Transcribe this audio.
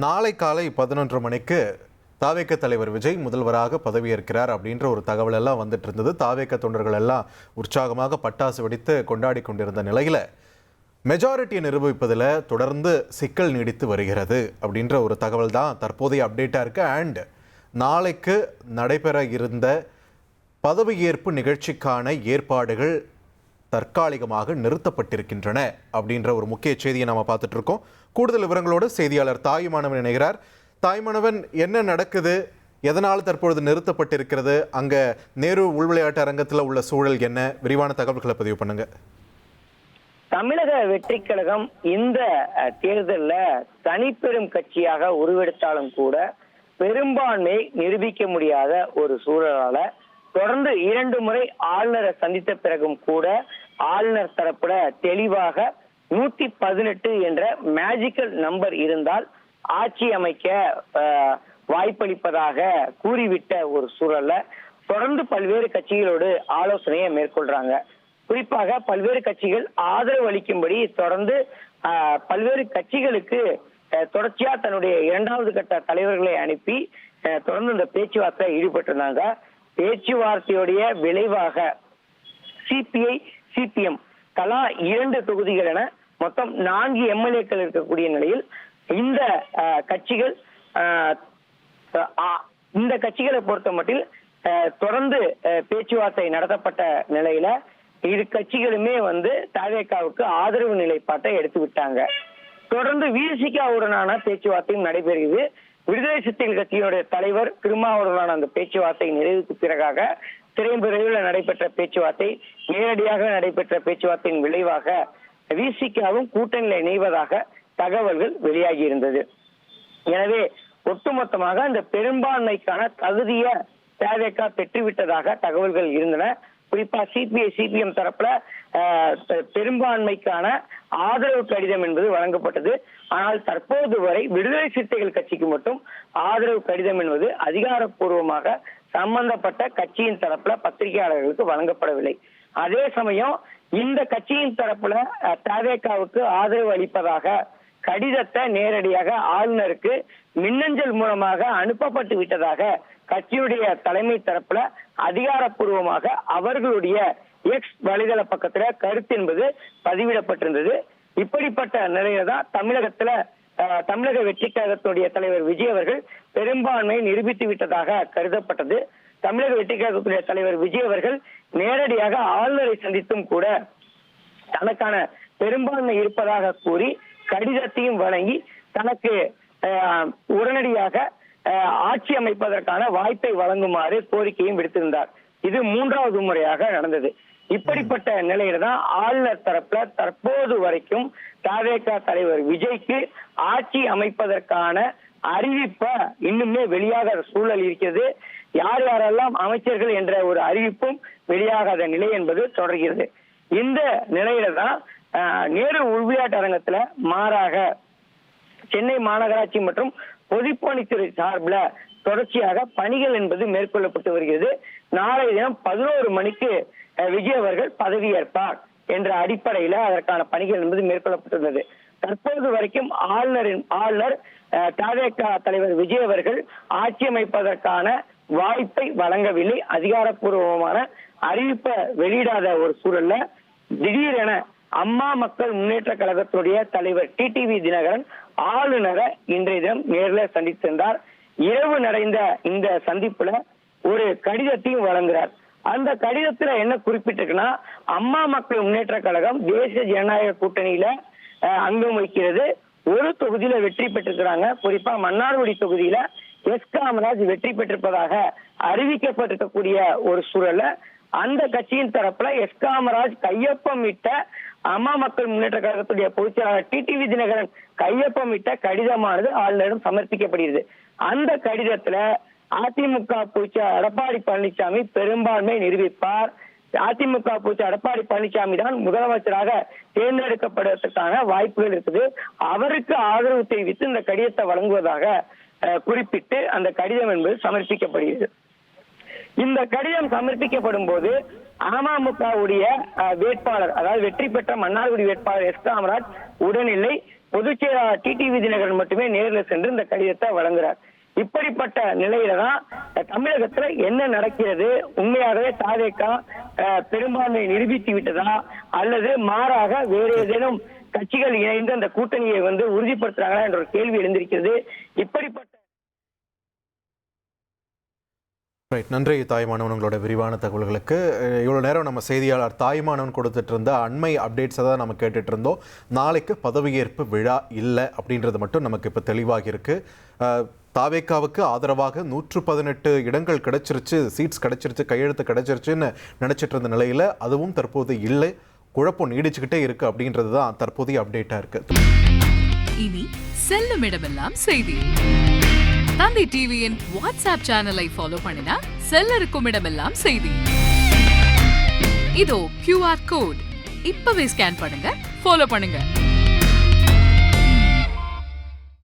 நாளை காலை 11 மணிக்கு தாவேக தலைவர் விஜய் முதல்வராக பதவியேற்கிறார் அப்படின்ற ஒரு தகவல் எல்லாம் வந்துட்டு இருந்தது. தாவேக தொண்டர்கள் எல்லாம் உற்சாகமாக பட்டாசு வெடித்து கொண்டாடி கொண்டிருந்த நிலையில் மெஜாரிட்டியை நிரூபிப்பதில் தொடர்ந்து சிக்கல் நீடித்து வருகிறது அப்படின்ற ஒரு தகவல் தான் தற்போதைய அப்டேட்டாக இருக்குது. அண்ட் நாளைக்கு நடைபெற இருந்த பதவியேற்பு நிகழ்ச்சிக்கான ஏற்பாடுகள் தற்காலிகமாக நிறுத்தப்பட்டிருக்கின்றன அப்படின்ற ஒரு முக்கிய செய்தியை நாம் பார்த்துட்டு இருக்கோம். கூடுதல் விவரங்களோடு செய்தியாளர் தாயுமானவன் இணைகிறார். தாய்மானவன், என்ன நடக்குது, எதனால் தற்பொழுது நிறுத்தப்பட்டிருக்கிறது, அங்கே நேரு உள்விளையாட்டு அரங்கத்தில் உள்ள சூழல் என்ன, விரிவான தகவல்களை பதிவு பண்ணுங்க. தமிழக வெற்றி கழகம் இந்த தேர்தலில் தனிப்பெரும் கட்சியாக உருவெடுத்தாலும் கூட பெரும்பான்மை நிரூபிக்க முடியாத ஒரு சூழலால தொடர்ந்து 2 முறை ஆளுநரை சந்தித்த பிறகும் கூட ஆளுநர் தரப்புல தெளிவாக 118 என்ற மேஜிக்கல் நம்பர் இருந்தால் ஆட்சி அமைக்க வாய்ப்பளிப்பதாக கூறிவிட்ட ஒரு சூழல்ல தொடர்ந்து பல்வேறு கட்சிகளோடு ஆலோசனையை மேற்கொள்றாங்க. குறிப்பாக பல்வேறு கட்சிகள் ஆதரவு அளிக்கும்படி தொடர்ந்து பல்வேறு கட்சிகளுக்கு தொடர்ச்சியா தன்னுடைய 2வது கட்ட தலைவர்களை அனுப்பி தொடர்ந்து இந்த பேச்சுவார்த்தை ஈடுபட்டிருந்தாங்க. பேச்சுவார்த்தையுடைய விளைவாக சிபிஐ, சிபிஎம் தலா 2 தொகுதிகள் என மொத்தம் 4 எம்எல்ஏக்கள் இருக்கக்கூடிய நிலையில் இந்த கட்சிகளை பொறுத்த மட்டில் தொடர்ந்து பேச்சுவார்த்தை நடத்தப்பட்ட நிலையில இரு கட்சிகளுமே தவேகாவுக்கு ஆதரவு நிலைப்பாட்டை எடுத்து விட்டாங்க. தொடர்ந்து விசிகாவுடனான பேச்சுவார்த்தையும் நடைபெறுகிறது. விடுதலை சிறுத்தைகள் கட்சியினுடைய தலைவர் திருமாவளவனான அந்த பேச்சுவார்த்தை நிறைவுக்கு பிறகாக திரைவிரைவில் நடைபெற்ற பேச்சுவார்த்தை, நேரடியாக நடைபெற்ற பேச்சுவார்த்தையின் விளைவாக விசிகாவும் கூட்டணியில் இணைவதாக தகவல்கள் வெளியாகி இருந்தது. எனவே ஒட்டுமொத்தமாக அந்த பெரும்பான்மைக்கான தகுதியை தவேகா பெற்றுவிட்டதாக தகவல்கள் இருந்தன. குறிப்பா சிபிஐ, சிபிஎம் தரப்புல பெரும்பான்மைக்கான ஆதரவு கடிதம் என்பது வழங்கப்பட்டது. ஆனால் தற்போது வரை விடுதலை சிறுத்தைகள் கட்சிக்கு மட்டும் ஆதரவு கடிதம் என்பது அதிகாரப்பூர்வமாக சம்பந்தப்பட்ட கட்சியின் தரப்புல பத்திரிகையாளர்களுக்கு வழங்கப்படவில்லை. அதே சமயம் இந்த கட்சியின் தரப்புல தவேகாவுக்கு ஆதரவு அளிப்பதாக கடிதத்தை நேரடியாக ஆளுநருக்கு மின்னஞ்சல் மூலமாக அனுப்பப்பட்டு விட்டதாக கட்சியுடைய தலைமை தரப்புல அதிகாரப்பூர்வமாக அவர்களுடைய எக்ஸ் வலைதள பக்கத்துல கருத்து என்பது பதிவிடப்பட்டிருந்தது. இப்படிப்பட்ட நிலையில தான் தமிழக வெற்றி கழகத்துடைய தலைவர் விஜய் அவர்கள் பெரும்பான்மையை நிரூபித்து விட்டதாக கருதப்பட்டது. தமிழக வெற்றி கழகத்துடைய தலைவர் விஜய் அவர்கள் நேரடியாக ஆளுநரை சந்தித்தும் கூட தனக்கான பெரும்பான்மை இருப்பதாக கூறி கடிதத்தையும் வழங்கி தனக்கு உடனடியாக ஆட்சி அமைப்பதற்கான வாய்ப்பை வழங்குமாறு கோரிக்கையும் விடுத்திருந்தார். இது 3வது முறையாக நடந்தது. இப்படிப்பட்ட நிலையில தான் ஆளுநர் தரப்புல தற்போது வரைக்கும் தவேகா தலைவர் விஜய்க்கு ஆட்சி அமைப்பதற்கான அறிவிப்பை இன்னுமே வெளியாகாத சூழல் இருக்கிறது. யார் யாரெல்லாம் அமைச்சர்கள் என்ற ஒரு அறிவிப்பும் வெளியாகாத நிலை என்பது தொடர்கிறது. இந்த நிலையில தான் நேரு உள்விளையாட்டு அரங்கத்துல மாறாக சென்னை மாநகராட்சி மற்றும் பொதுப்பணித்துறை சார்பில் தொடர்ச்சியாக பணிகள் என்பது மேற்கொள்ளப்பட்டு வருகிறது. நாளை தினம் 11 மணிக்கு விஜய் அவர்கள் பதவியேற்பார் என்ற அடிப்படையில அதற்கான பணிகள் என்பது மேற்கொள்ளப்பட்டுள்ளது. தற்போது வரைக்கும் ஆளுநர் தவேகா தலைவர் விஜய் அவர்கள் ஆட்சி அமைப்பதற்கான வாய்ப்பை வழங்கவில்லை. அதிகாரப்பூர்வமான அறிவிப்பை வெளியிடாத ஒரு சூழல்ல திடீரென அம்மா மக்கள் முன்னேற்ற கழகத்துடைய தலைவர் டிடிவி தினகரன் ஆளுநரை இன்றைய தினம் நேரில் சந்தித்திருந்தார். இரவு நடந்த இந்த சந்திப்புல ஒரு கடிதத்தையும் வழங்குகிறார். அந்த கடிதத்துல என்ன குறிப்பிட்டிருக்குன்னா, அம்மா மக்கள் முன்னேற்ற கழகம் தேசிய ஜனநாயக கூட்டணியில அங்கம் வகிக்கிறது. ஒரு தொகுதியில வெற்றி பெற்றிருக்கிறாங்க. குறிப்பா மன்னார்குடி தொகுதியில எஸ் காமராஜ் வெற்றி பெற்றிருப்பதாக அறிவிக்கப்பட்டிருக்கக்கூடிய ஒரு சூழல்ல அந்த கட்சியின் தரப்புல எஸ் காமராஜ் கையொப்பமிட்ட அம்மா மக்கள் முன்னேற்ற கழகத்துடைய பொதுச்செயலாளர் டிடிவி தினகரன் கையொப்பமிட்ட கடிதமானது ஆளுநரிடம் சமர்ப்பிக்கப்படுகிறது. அந்த கடிதத்துல அதிமுக பொதுச்செயலாளர் எடப்பாடி பழனிசாமி பெரும்பான்மை நிரூபிப்பார், அதிமுக பொதுச்செயலாளர் எடப்பாடி பழனிசாமி தான் முதலமைச்சராக தேர்ந்தெடுக்கப்படுவதற்கான வாய்ப்புகள் இருக்குது, அவருக்கு ஆதரவு தெரிவித்து இந்த கடிதத்தை வழங்குவதாக குறிப்பிட்டு அந்த கடிதம் என்பது சமர்ப்பிக்கப்படுகிறது. இந்த கடிதம் சமர்ப்பிக்கப்படும் போது அமமுகவுடைய வேட்பாளர், அதாவது வெற்றி பெற்ற மன்னார்குடி வேட்பாளர் எஸ் காமராஜ் உடனில்லை. பொதுச் செயலாளர் டிடிவி தினகரன் மட்டுமே நேரில் சென்று இந்த கடிதத்தை வழங்குறார். இப்படிப்பட்ட நிலையில தான் தமிழகத்துல என்ன நடக்கிறது, உண்மையாகவே தாவேகா பெரும்பான்மையை நிரூபித்து விட்டதா அல்லது மாறாக வேறு ஏதேனும் கட்சிகள் இணைந்து அந்த கூட்டணியை உறுதிப்படுத்துறாங்களா என்ற ஒரு கேள்வி எழுந்திருக்கிறது. இப்படிப்பட்ட நன்றி தாய்மானவன், உங்களோட விரிவான தகவல்களுக்கு. இவ்வளோ நேரம் நம்ம செய்தியாளர் தாய்மானவன் கொடுத்துட்டு இருந்த அண்மை அப்டேட்ஸை தான் நம்ம கேட்டுட்டு இருந்தோம். நாளைக்கு பதவியேற்பு விழா இல்லை அப்படின்றது மட்டும் நமக்கு இப்போ தெளிவாகி இருக்கு. தாவேக்காவுக்கு ஆதரவாக 118 இடங்கள் கிடைச்சிருச்சு, சீட்ஸ் கிடைச்சிருச்சு, கையெழுத்து கிடைச்சிருச்சுன்னு நினைச்சிட்டு இருந்த நிலையில அதுவும் தற்போது இல்லை, குழப்பம் நீடிச்சுக்கிட்டே இருக்கு அப்படின்றது தான் தற்போதைய அப்டேட்டா இருக்கு. இனி செல்லும் இடமெல்லாம் செய்தி. தந்தி டிவியின் வாட்ஸ்அப் சேனலை ஃபாலோ பண்ணினா செல்ல இருக்கும் இடமெல்லாம் செய்தி. இதோ QR கோட் இப்பவே ஸ்கேன் பண்ணுங்க, ஃபாலோ பண்ணுங்க.